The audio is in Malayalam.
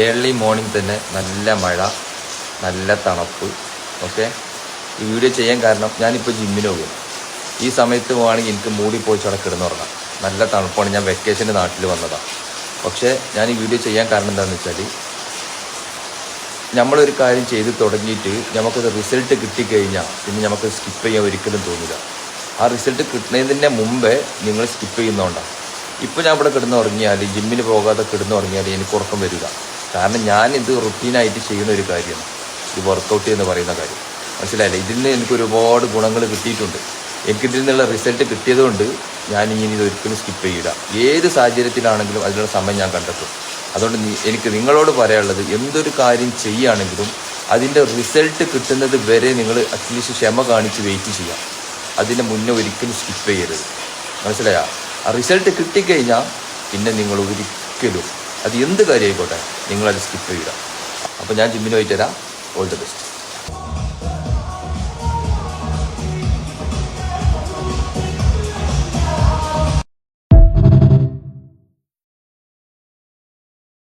ഏർലി മോർണിംഗ് തന്നെ നല്ല മഴ, നല്ല തണുപ്പ്. ഓക്കെ, ഈ വീഡിയോ ചെയ്യാൻ കാരണം ഞാനിപ്പോൾ ജിമ്മിന് പോകും. ഈ സമയത്ത് പോവുകയാണെങ്കിൽ എനിക്ക് മൂടി പോയിച്ചവിടെ കിടന്നുറങ്ങാം. നല്ല തണുപ്പാണ്. ഞാൻ വെക്കേഷൻ്റെ നാട്ടിൽ വന്നതാണ്. പക്ഷേ ഞാൻ ഈ വീഡിയോ ചെയ്യാൻ കാരണം എന്താണെന്ന് വെച്ചാൽ, നമ്മളൊരു കാര്യം ചെയ്ത് തുടങ്ങിയിട്ട് നമുക്കത് റിസൾട്ട് കിട്ടിക്കഴിഞ്ഞാൽ പിന്നെ നമുക്ക് സ്കിപ്പ് ചെയ്യാൻ ഒരിക്കലും തോന്നില്ല. ആ റിസൾട്ട് കിട്ടുന്നതിൻ്റെ മുമ്പേ നിങ്ങൾ സ്കിപ്പ് ചെയ്യുന്നതുകൊണ്ടാണ്. ഇപ്പോൾ ഞാൻ ഇവിടെ കിടന്നുറങ്ങിയാൽ, ജിമ്മിന് പോകാതെ കിടന്നുറങ്ങിയാൽ എനിക്ക് ഉറക്കം വരിക. കാരണം ഞാനിത് റുട്ടീനായിട്ട് ചെയ്യുന്ന ഒരു കാര്യമാണ്, ഈ വർക്കൗട്ട് എന്ന് പറയുന്ന കാര്യം. മനസ്സിലായില്ലേ? ഇതിൽ നിന്ന് എനിക്ക് ഒരുപാട് ഗുണങ്ങൾ കിട്ടിയിട്ടുണ്ട്. എനിക്കിതിൽ നിന്നുള്ള റിസൾട്ട് കിട്ടിയതുകൊണ്ട് ഞാൻ ഇനി ഇത് ഒരിക്കലും സ്കിപ്പ് ചെയ്യില്ല. ഏത് സാഹചര്യത്തിലാണെങ്കിലും അതിനുള്ള സമയം ഞാൻ കണ്ടെത്തും. അതുകൊണ്ട് എനിക്ക് നിങ്ങളോട് പറയാനുള്ളത്, എന്തൊരു കാര്യം ചെയ്യുകയാണെങ്കിലും അതിൻ്റെ റിസൾട്ട് കിട്ടുന്നത് വരെ നിങ്ങൾ അറ്റ്ലീസ്റ്റ് ക്ഷമ കാണിച്ച് വെയിറ്റ് ചെയ്യാം. അതിൻ്റെ മുന്നേ ഒരിക്കലും സ്കിപ്പ് ചെയ്യരുത്. മനസ്സിലായോ? ആ റിസൾട്ട് കിട്ടിക്കഴിഞ്ഞാൽ പിന്നെ നിങ്ങൾ ഒരിക്കലും, അത് എന്ത് കാര്യമായിക്കോട്ടെ, നിങ്ങളത് സ്കിപ്പ് ചെയ്യുക. അപ്പോൾ ഞാൻ ജിമ്മിന് പോയിട്ട് തരാം. All the best.